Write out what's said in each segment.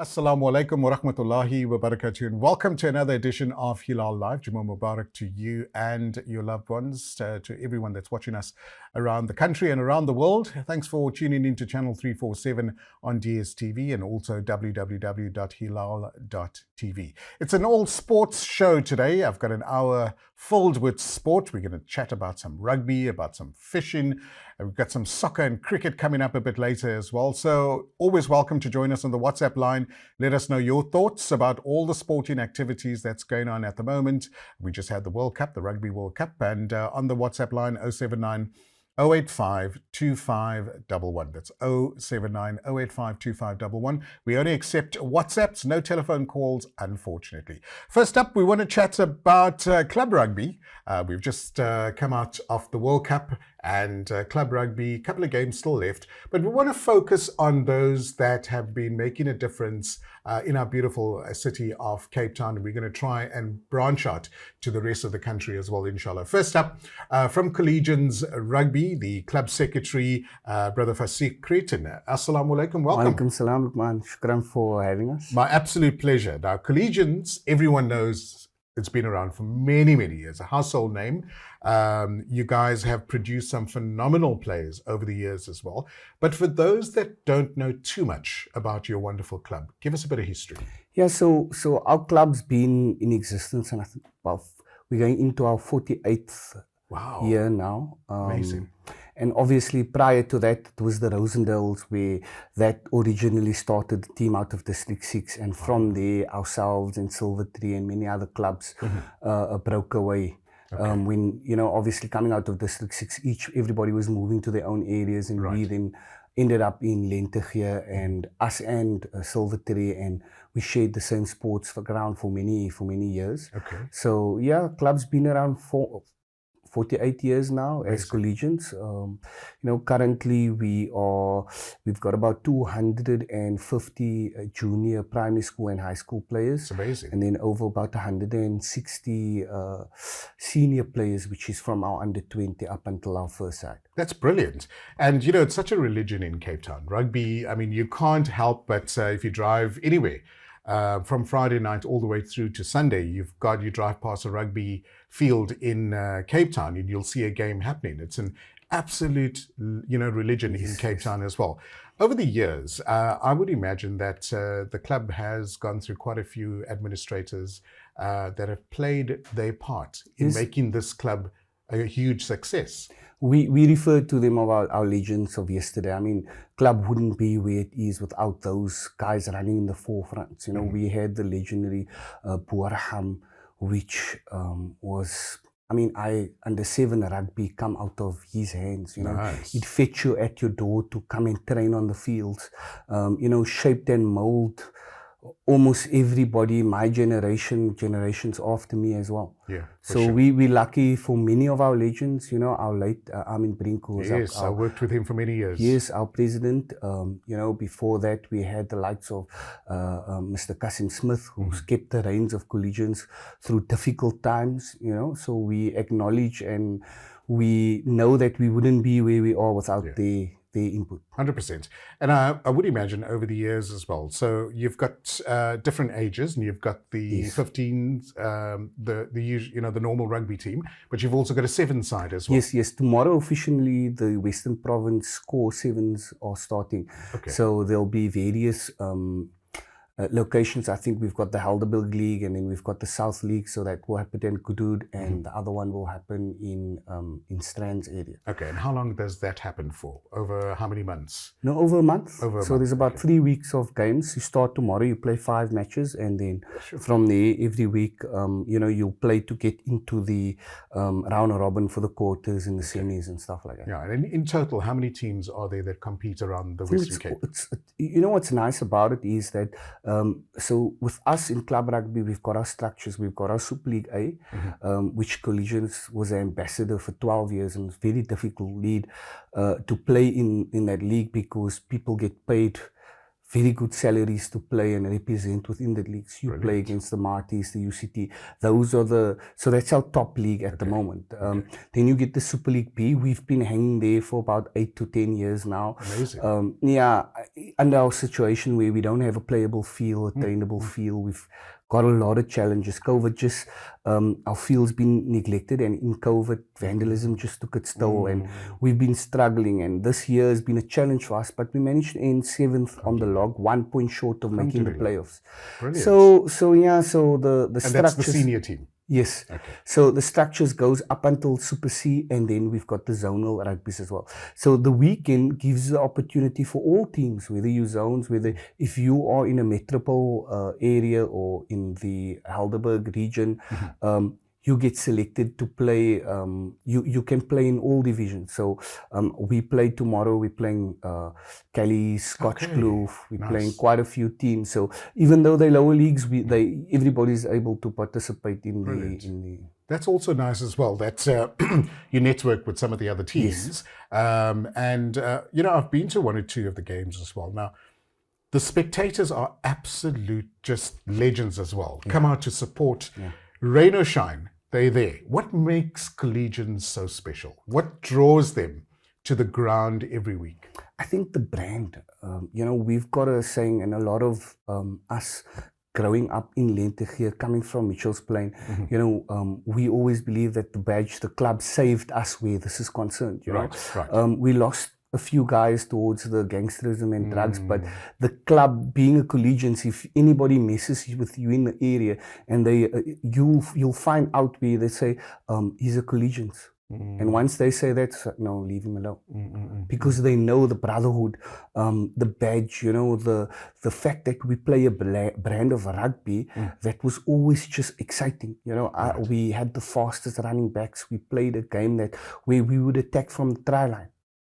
Assalamu alaikum wa rahmatullahi wa barakatuh, and welcome to another edition of Hilaal Live. Jummah Mubarak to you and your loved ones, to everyone that's watching us around the country and around the world. Thanks for tuning in to channel 347 on DSTV and also www.hilal.tv. It's an all sports show today. I've got an hour filled with sport. We're going to chat about some rugby, about some fishing. We've got some soccer and cricket coming up a bit later as well. So always welcome to join us on the WhatsApp line. Let us know your thoughts about all the sporting activities that's going on at the moment. We just had the World Cup, the Rugby World Cup, and on the WhatsApp line 079 085 2511. That's 079 085 2511. We only accept WhatsApps, no telephone calls, unfortunately. First up, we want to chat about club rugby. We've just come out of the World Cup and club rugby, a couple of games still left, but we want to focus on those that have been making a difference in our beautiful city of Cape Town, and we're going to try and branch out to the rest of the country as well, inshallah. First up, from Collegians Rugby, the club secretary, Brother Fasiq Cretin. Assalamu alaikum, welcome. Walaikum salam, Lukman. Shukran for having us. My absolute pleasure. Now, Collegians, everyone knows it's been around for many, many years, a household name. You guys have produced some phenomenal players over the years as well. But for those that don't know too much about your wonderful club, give us a bit of history. Yeah, so our club's been in existence, and I think we're going into our 48th year now. Amazing. And obviously, prior to that, it was the Rosendales where that originally started the team out of District 6. And from there, ourselves and Silver Tree and many other clubs broke away. When, obviously coming out of District 6, everybody was moving to their own areas, and we then ended up in Lentegeur, and us and Silver Tree, and we shared the same sports ground for many years. Okay. So yeah, club's been around for 48 years now as Collegians. Currently we've got about 250 junior primary school and high school players. It's amazing. And then over about 160 senior players, which is from our under 20 up until our first side. That's brilliant. And it's such a religion in Cape Town. Rugby, I mean, you can't help but if you drive anywhere, from Friday night all the way through to Sunday, you drive past a rugby field in Cape Town and you'll see a game happening. It's an absolute, religion in Cape Town as well. Over the years, I would imagine that the club has gone through quite a few administrators that have played their part in making this club a huge success. We refer to them about our legends of yesterday. I mean, club wouldn't be where it is without those guys running in the forefront. We had the legendary Boerham, which was, under 7 rugby come out of his hands. Nice. He'd fetch you at your door to come and train on the fields. Shaped and mold almost everybody, my generations after me as well. Yeah. So sure. We're lucky for many of our legends. Our late Armin Brink was I worked with him for many years. Yes, our president. Before that we had the likes of Mr. Kasim Smith, who's kept the reins of Collegians through difficult times. So we acknowledge and we know that we wouldn't be where we are without their input. 100%. And I would imagine over the years as well. So you've got different ages, and you've got the 15s, the normal rugby team, but you've also got a 7 side as well. Yes. Tomorrow officially the Western Province core 7s are starting. Okay. So there'll be various locations. I think we've got the Helderberg League, and then we've got the South League, so that will happen in Kudud, and the other one will happen in Strands area. Okay, and how long does that happen for? Over how many months? No, over a month. So there's about 3 weeks of games. You start tomorrow, you play 5 matches, and then from there, every week, you'll play to get into the round robin for the quarters and the semis and stuff like that. Yeah, and in total, how many teams are there that compete around the Western Cape? What's nice about it is that so with us in club rugby, we've got our structures. We've got our Super League A, which Collegians was an ambassador for 12 years, and it's very difficult league to play in that league because people get paid very good salaries to play and represent within the leagues. You play against the Marties, the UCT. So that's our top league at the moment. Then you get the Super League B. We've been hanging there for about 8 to 10 years now. Amazing. Under our situation where we don't have a playable field, attainable field, we've got a lot of challenges. COVID just, our field's been neglected, and in COVID, vandalism just took its toll, and we've been struggling, and this year has been a challenge for us, but we managed to end 7th on the log, 1 point short of making the playoffs. Brilliant. So the and structures... that's the senior team? Yes. Okay. So the structures goes up until Super C, and then we've got the zonal rugbies as well. So the weekend gives the opportunity for all teams, whether you zones, whether if you are in a metropole area or in the Helderberg region, you get selected to play. You can play in all divisions. So we play tomorrow. We're playing Kelly, Scotch Kloof. We're playing quite a few teams. So even though they're lower leagues, everybody's able to participate in the. That's also nice as well, that you network with some of the other teams. Yes. I've been to 1 or 2 of the games as well. Now, the spectators are absolute just legends as well. Come out to support. Rain or shine, they're there. What makes Collegians so special? What draws them to the ground every week? I think the brand. We've got a saying, and a lot of us growing up in Lentegeur, coming from Mitchell's Plain, we always believe that the badge, the club saved us where this is concerned. Right. We lost a few guys towards the gangsterism and drugs, but the club, being a Collegians, if anybody messes with you in the area, and you'll find out where they say he's a Collegians. And once they say that, no, leave him alone. Because they know the brotherhood, the badge, the fact that we play a brand of rugby that was always just exciting. We had the fastest running backs. We played a game where we would attack from the try line.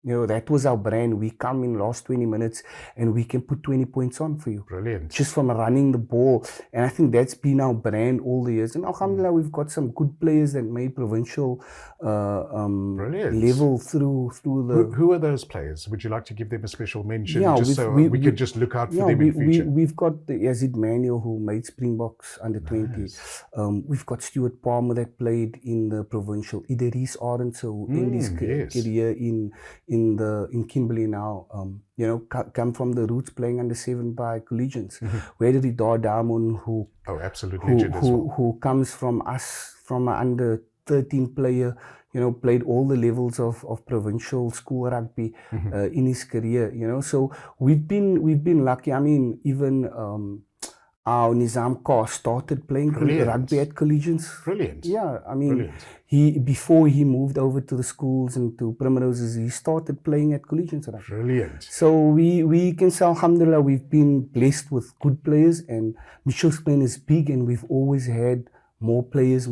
That was our brand. We come in last 20 minutes and we can put 20 points on for you. Brilliant. Just from running the ball. And I think that's been our brand all the years. And alhamdulillah, we've got some good players that made provincial level through the... Who are those players? Would you like to give them a special mention? We can just look out for them in future? We've got the Yazid Manuel, who made Springboks under 20. We've got Stuart Palmer that played in the provincial. Idris Arendse, who ended his career in Kimberley now, come from the roots playing under 7 by Collegians. Where did Ridar Damon, who comes from us, from an under 13 player, played all the levels of provincial school rugby in his career. So we've been lucky. I mean, even our Nizam Kaur started playing rugby at Collegians. Brilliant. Yeah, I mean, before he moved over to the schools and to Primroses, he started playing at Collegians rugby. Brilliant. So we can say, alhamdulillah, we've been blessed with good players, and Mitchell's Plain is big, and we've always had more players,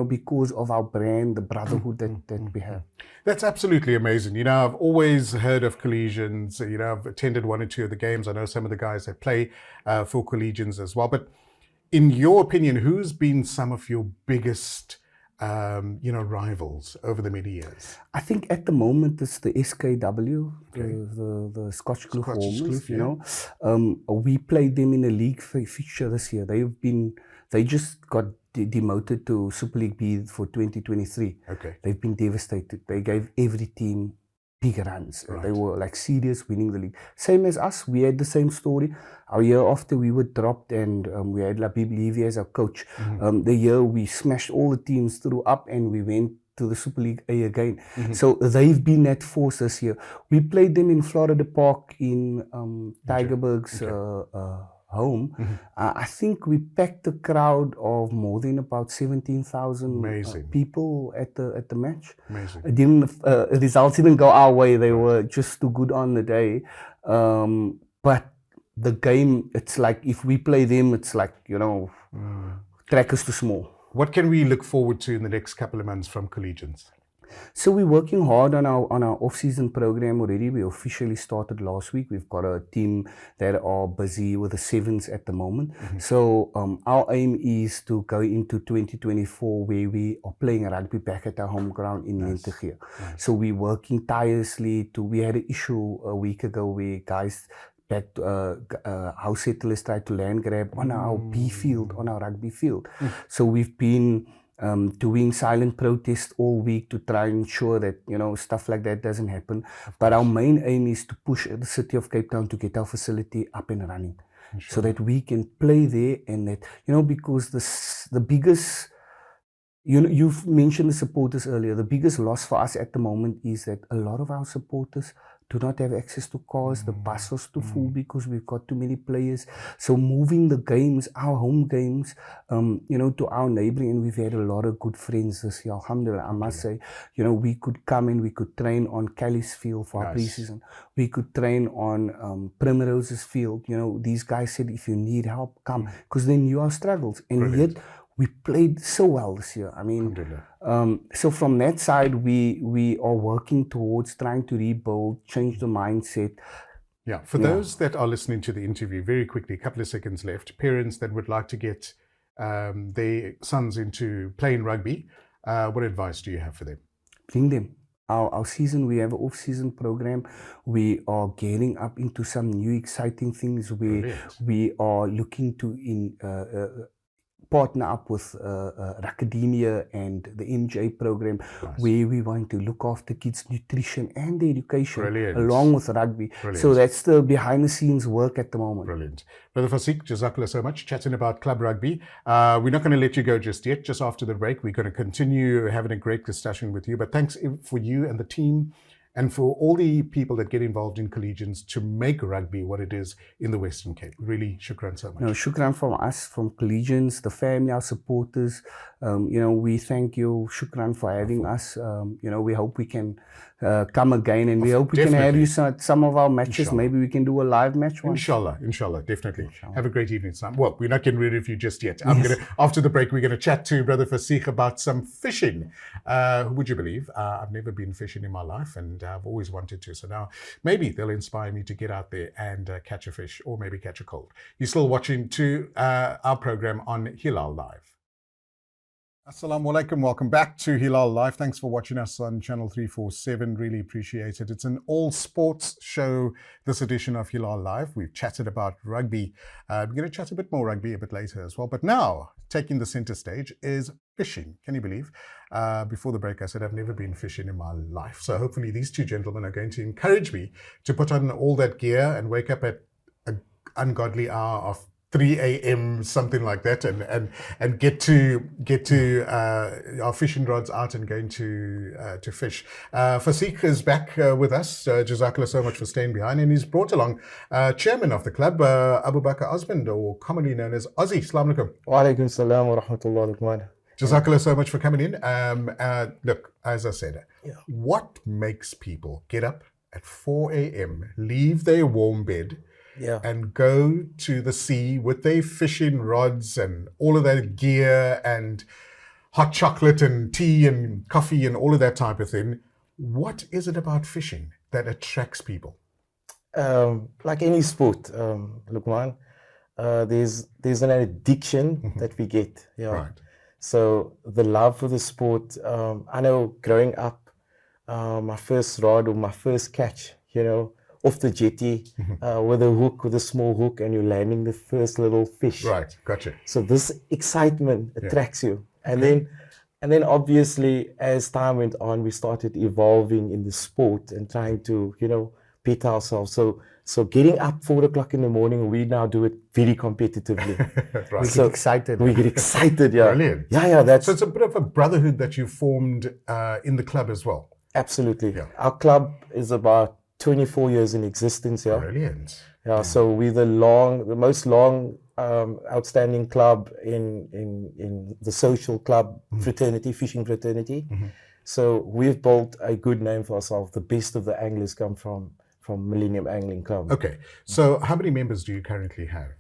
because of our brand, the brotherhood that we have. That's absolutely amazing. I've always heard of Collegians. I've attended 1 or 2 of the games. I know some of the guys that play for Collegians as well. But in your opinion, who's been some of your biggest, rivals over the many years? I think at the moment it's the SKW, the Scotch Kloof Warmers. We played them in a league fixture this year. They just got demoted to Super League B for 2023. They've been devastated. They gave every team big runs. They were serious winning the league. Same as us, we had the same story. Our year after we were dropped, and we had Labib Levy as our coach. The year we smashed all the teams through up, and we went to the Super League A again. So they've been that force this year. We played them in Florida Park in Tigerberg's home. I think we packed a crowd of more than about 17,000 people at the match. Amazing. Results didn't go our way. They were just too good on the day. But the game, it's like if we play them, it's like, track is too small. What can we look forward to in the next couple of months from Collegians? So we're working hard on our off-season program already. We officially started last week. We've got a team that are busy with the 7s at the moment. So our aim is to go into 2024 where we are playing rugby back at our home ground in Lentegeur. So we're working tirelessly we had an issue a week ago where guys back house settlers tried to land grab on our B field, on our rugby field. So we've been doing silent protest all week to try and ensure that, you know, stuff like that doesn't happen. But our main aim is to push the city of Cape Town to get our facility up and running, so that we can play there, and that, you know, because the biggest, you've mentioned the supporters earlier. The biggest loss for us at the moment is that a lot of our supporters do not have access to cars. The bus was too full because we've got too many players. So moving the games, our home games, you know, to our neighboring, and we've had a lot of good friends this year. Alhamdulillah, I must say, you know, we could come and we could train on Cali's field for our pre-season. We could train on Primrose's field. You know, these guys said, if you need help, come, because they knew our struggles. And yet, we played so well this year. I mean, so from that side, we are working towards trying to rebuild, change the mindset. Yeah, for those that are listening to the interview, very quickly, a couple of seconds left, parents that would like to get their sons into playing rugby, what advice do you have for them? Bring them. Our season, we have an off-season program. We are getting up into some new exciting things. We are looking to partner up with academia and the MJ program, where we want to look after kids' nutrition and their education along with rugby. So that's the behind the scenes work at the moment. Brilliant. Brother Fasiq, Jazakallah so much, chatting about club rugby. We're not going to let you go just yet. Just after the break, we're going to continue having a great discussion with you. But thanks for you and the team, and for all the people that get involved in Collegians to make rugby what it is in the Western Cape. Really, shukran so much. No, shukran from us, from Collegians, the family, our supporters. You know, we thank you. Shukran for having us. You know, we hope we can come again, and we hope we can have you some of our matches. Inshallah. Maybe we can do a live match once. Inshallah, definitely. Inshallah. Have a great evening, Sam. Well, we're not getting rid of you just yet. After the break, we're going to chat to Brother Fasiq about some fishing. Would you believe? I've never been fishing in my life, and I've always wanted to. So now maybe they'll inspire me to get out there and catch a fish, or maybe catch a cold. You're still watching to our program on Hilaal Live. Assalamu alaikum. Welcome back to Hilaal Live. Thanks for watching us on Channel 347. Really appreciate it. It's an all sports show, this edition of Hilaal Live. We've chatted about rugby. We're going to chat a bit more rugby a bit later as well. But now, taking the center stage is fishing. Can you believe? Before the break, I said I've never been fishing in my life. So hopefully these two gentlemen are going to encourage me to put on all that gear and wake up at an ungodly hour of 3 a.m., something like that, and get to our fishing rods out and going to fish. Fasiq is back with us. Jazakallah so much for staying behind, and he's brought along chairman of the club, Abu Bakr Osmond, or commonly known as Ozzy. Assalamu alaikum. Wa alaikum salam wa rahmatullahi wa barakatuh. Jazakallah so much for coming in. Look, as I said, what makes people get up at 4 a.m., leave their warm bed, and go to the sea with their fishing rods and all of that gear and hot chocolate and tea and coffee and all of that type of thing? What is it about fishing that attracts people? Like any sport, Luqman, there's an addiction that we get. Right. So the love for the sport, I know growing up, my first rod or my first catch, you know, off the jetty with a hook, with a small hook, and you're landing the first little fish. Right, gotcha. So this excitement attracts you. And then obviously as time went on, we started evolving in the sport and trying to, you know, beat ourselves. So getting up 4 o'clock in the morning, we now do it very competitively. Right. We get excited. We get excited, yeah. Brilliant. Yeah. So it's a bit of a brotherhood that you formed in the club as well. Absolutely. Yeah. Our club is about 24 years in existence. Yeah. Brilliant. Yeah. So we're the most long outstanding club in the social club fraternity, fishing fraternity. So we've built a good name for ourselves. The best of the anglers come from Millennium Angling Club. Okay. So how many members do you currently have?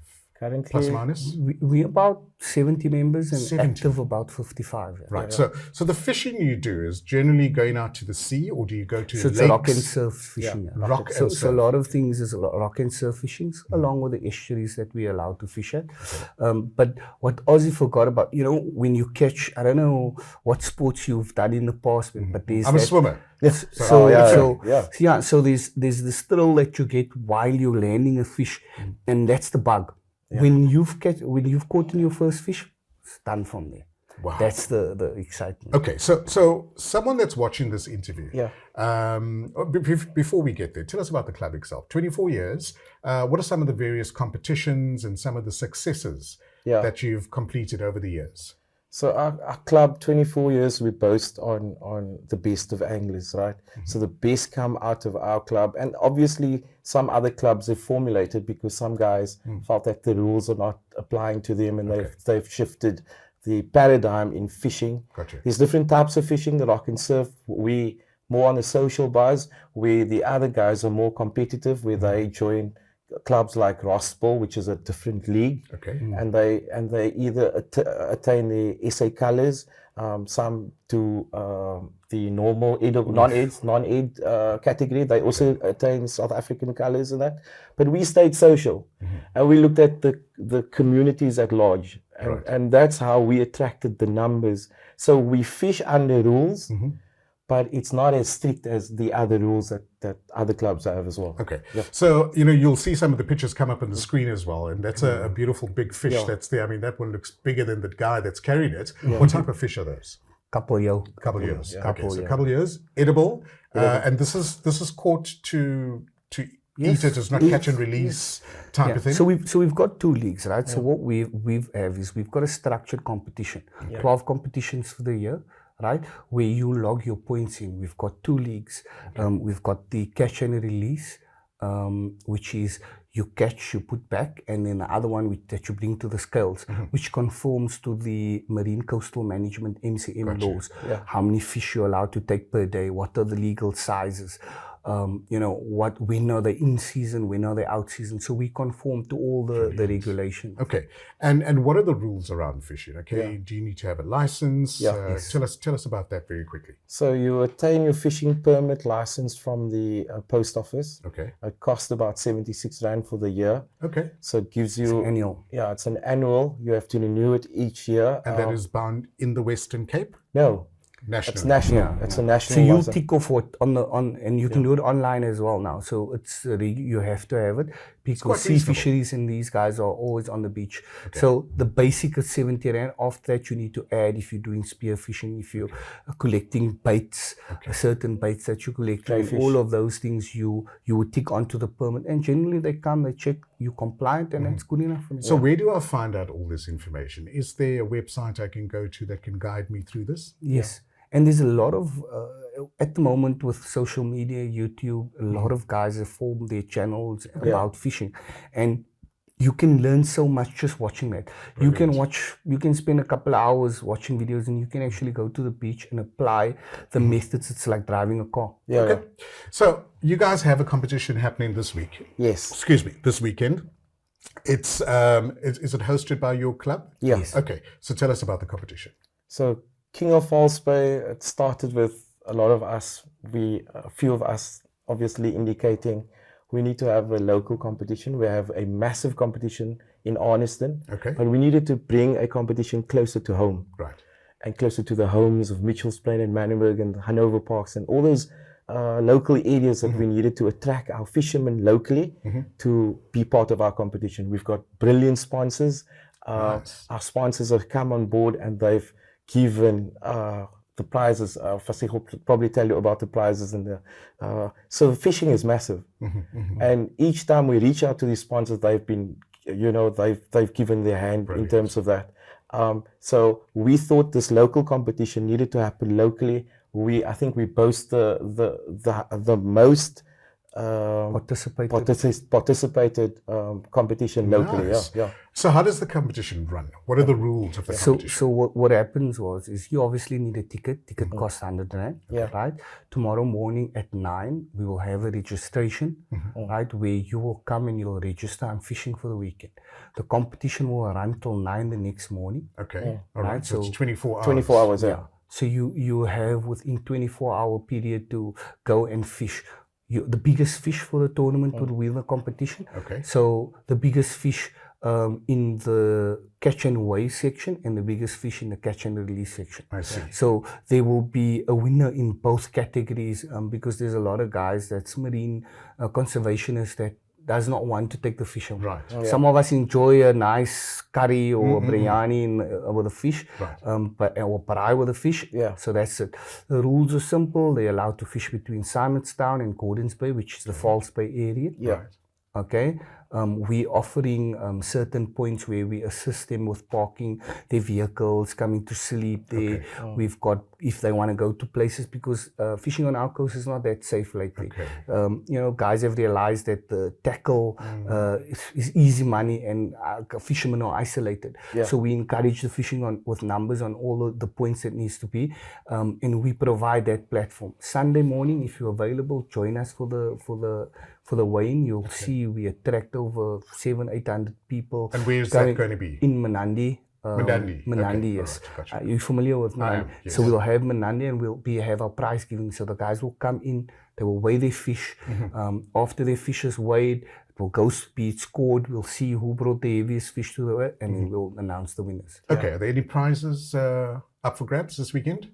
Currently, plus minus? We about 70 members and 70. active about 55. Yeah. Right. So the fishing you do is generally going out to the sea, or do you go to So it's lakes? a rock and surf fishing. Yeah. Rock and So surf. a lot of things is rock and surf fishing, along with the estuaries that we're allowed to fish at. But what Ozzy forgot about, when you catch, I don't know what sports you've done in the past, but there's I'm a swimmer. Yes. So there's this thrill that you get while you're landing a fish, and that's the bug. When you've caught in your first fish, it's done from there. Wow. That's the excitement. Okay, so someone that's watching this interview, before we get there, tell us about the club itself. 24 years. What are some of the various competitions and some of the successes that you've completed over the years? So our club, 24 years, we boast on the best of anglers, right? So the best come out of our club. And obviously some other clubs have formulated because some guys felt that the rules are not applying to them, and they've shifted the paradigm in fishing. Gotcha. There's different types of fishing, the rock and surf. We more on the social buzz, where the other guys are more competitive, where they join clubs like Rospol, which is a different league, and they either attain the SA colours, some to the normal non-ed category. They also attain South African colours and that. But we stayed social, and we looked at the communities at large, and that's how we attracted the numbers. So we fish under rules. But it's not as strict as the other rules that other clubs have as well. Okay. Yeah. So, you'll see some of the pictures come up on the screen as well. And that's a beautiful big fish that's there. I mean, that one looks bigger than the guy that's carried it. What type of fish are those? Couple years. Okay, so couple years, edible. And this is caught to eat it. It's not catch and release type of thing. So we've got two leagues, right? So what we've got a structured competition, 12 competitions for the year, right? Where you log your points in. We've got two leagues. We've got the catch and release, which is you catch, you put back, and then the other one that you bring to the scales, which conforms to the Marine Coastal Management MCM laws. How many fish you're allowed to take per day, what are the legal sizes, when are they in season, when are they out season. So we conform to all the regulations. Okay, and what are the rules around fishing? Okay, do you need to have a license? Tell us about that very quickly. So you attain your fishing permit license from the post office. Okay, it costs about 76 rand for the year. Okay, so it gives you it's annual. Yeah, it's an annual. You have to renew it each year. And that is bound in the Western Cape? No. National. It's national. It's a national. So you tick off what and you can do it online as well now. So it's you have to have it because sea fisheries and these guys are always on the beach. So the basic is 70 rand. After that, you need to add if you're doing spear fishing, if you're collecting baits, certain baits that you collect, all of those things you would tick onto the permit. And generally they come, they check you compliant, and that's good enough for me. So where do I find out all this information? Is there a website I can go to that can guide me through this? Yes. And there's a lot of, at the moment with social media, YouTube, a lot of guys have formed their channels about fishing. And you can learn so much just watching that. Brilliant. You can spend a couple of hours watching videos, and you can actually go to the beach and apply the methods. It's like driving a car. So you guys have a competition happening this week. Yes. Excuse me, this weekend. It's is it hosted by your club? Yes. Okay. So tell us about the competition. So King of False Bay, it started with a lot of us, a few of us obviously indicating we need to have a local competition. We have a massive competition in Arniston, but we needed to bring a competition closer to home. Right. And closer to the homes of Mitchell's Plain and Manenberg and Hanover Parks and all those local areas that we needed to attract our fishermen locally to be part of our competition. We've got brilliant sponsors. Our sponsors have come on board, and they've given the prizes. Fasih will probably tell you about the prizes. So fishing is massive. And each time we reach out to these sponsors, they've been, they've given their hand in terms of that. So we thought this local competition needed to happen locally. I think we boast the most participated competition locally. Nice. Yeah. So how does the competition run? What are the rules of the competition? So what happens is you obviously need a ticket. Ticket costs 100 rand, Yeah. right? Tomorrow morning at 9, we will have a registration, right? Where you will come and you'll register. I'm fishing for the weekend. The competition will run till 9 the next morning. Okay. All right. Right, So it's so 24 hours. 24 hours. Yeah. So you have within 24-hour period to go and fish. The biggest fish for the tournament would win the competition. Okay. So the biggest fish in the catch and weigh section and the biggest fish in the catch and release section. I see. So there will be a winner in both categories because there's a lot of guys that's marine conservationists that does not want to take the fish on. Right. Some of us enjoy a nice curry or biryani with a fish, Right. or braai with a fish. Yeah. So that's it. The rules are simple. They're allowed to fish between Simonstown and Gordons Bay, which is the False Bay area. Yeah. Right. Okay. We're offering certain points where we assist them with parking their vehicles, coming to sleep there. We've got, if they want to go to places, because fishing on our coast is not that safe lately. Guys have realized that the tackle is easy money and fishermen are isolated. Yeah. So we encourage the fishing with numbers on all of the points that needs to be, and we provide that platform. Sunday morning, if you're available, join us for the weigh-in. You'll see we attract over 700-800 people. And where is that going to be? In Manandi. Manandi. Manandi, Okay. yes. All right. Gotcha. Are you familiar with Manandi? I am, yes. So we'll have Manandi and we'll have our prize giving. So the guys will come in, they will weigh their fish. After their fish is weighed, it will be scored. We'll see who brought the heaviest fish to the weigh, and then we'll announce the winners. Okay. Are there any prizes up for grabs this weekend?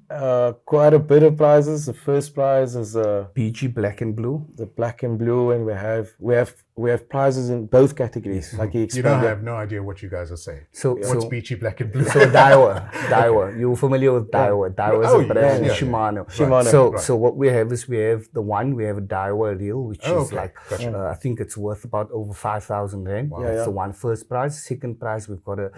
Quite a bit of prizes. The first prize is PG Black and Blue. the black and blue, and we have prizes in both categories. Like you You explained. know, I have no idea what you guys are saying. What's beachy black and blue? So Daiwa, you're familiar with Daiwa. Daiwa is a brand, Shimano. Shimano. So what we have is we have a Daiwa reel, which is okay. like, Gotcha. I think it's worth about over 5,000 rand. That's the one first prize. Second prize, we've got a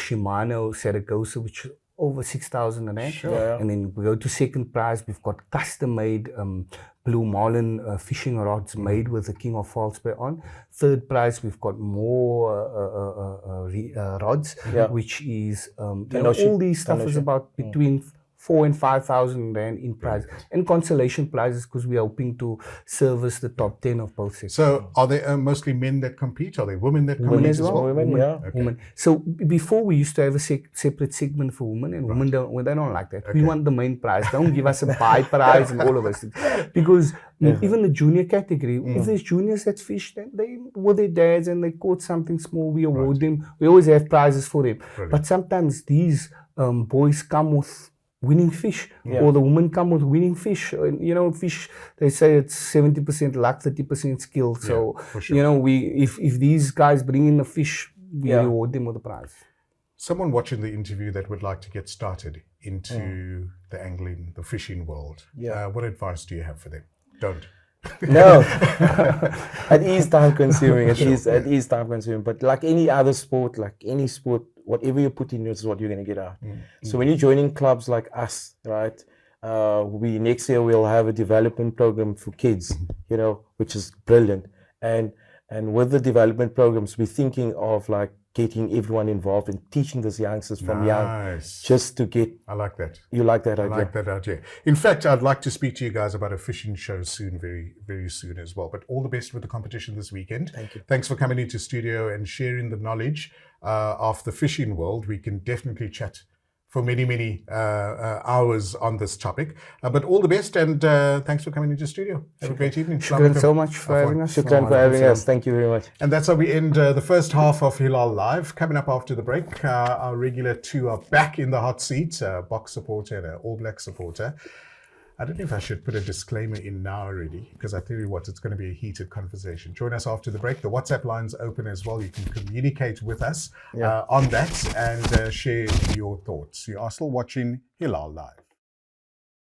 Shimano Saragossa, which is over 6,000 rand. And then we go to second prize, we've got custom-made Blue Marlin fishing rods made with the King of Falls Bay on. Third prize, we've got more rods, which is, all these stuff is about between 4,000 and 5,000 rand in prize. And consolation prizes, because we're hoping to service the top 10 of both sections. So are they mostly men that compete? Are they women that compete Women as well. Women. Women. So before we used to have a separate segment for women, and women they don't like that. We want the main prize. Don't give us a by prize and all of those things. Because even the junior category, if there's juniors that fish, then they with their dads and they caught something small, we award them. We always have prizes for them. Brilliant. But sometimes these boys come with winning fish, or the women come with winning fish. And, fish, they say it's 70% luck, 30% skill. So, for sure. if these guys bring in the fish, we reward them with a prize. Someone watching the interview that would like to get started into the angling, the fishing world, what advice do you have for them? Don't. No, it is time consuming. It is time consuming. But like any other sport, whatever you put in, this is what you're going to get out. So when you're joining clubs like us, right? Next year we'll have a development program for kids, which is brilliant. And with the development programs, we're thinking of like getting everyone involved and teaching these youngsters from young, just to get. I like that. You like that idea? I like that idea. In fact, I'd like to speak to you guys about a fishing show soon, very, very soon as well. But all the best with the competition this weekend. Thank you. Thanks for coming into studio and sharing the knowledge of the fishing world. We can definitely chat for many, many hours on this topic. But all the best, and thanks for coming into studio. Have a great evening. Shukran so much for having us. Shukran for having us. Thank you very much. And that's how we end the first half of Hilaal Live. Coming up after the break, our regular two are back in the hot seat, a Box supporter and an All Black supporter. I don't know if I should put a disclaimer in now already, because I tell you what, it's going to be a heated conversation. Join us after the break. The WhatsApp line's open as well. You can communicate with us on that and share your thoughts. You are still watching Hilaal Live.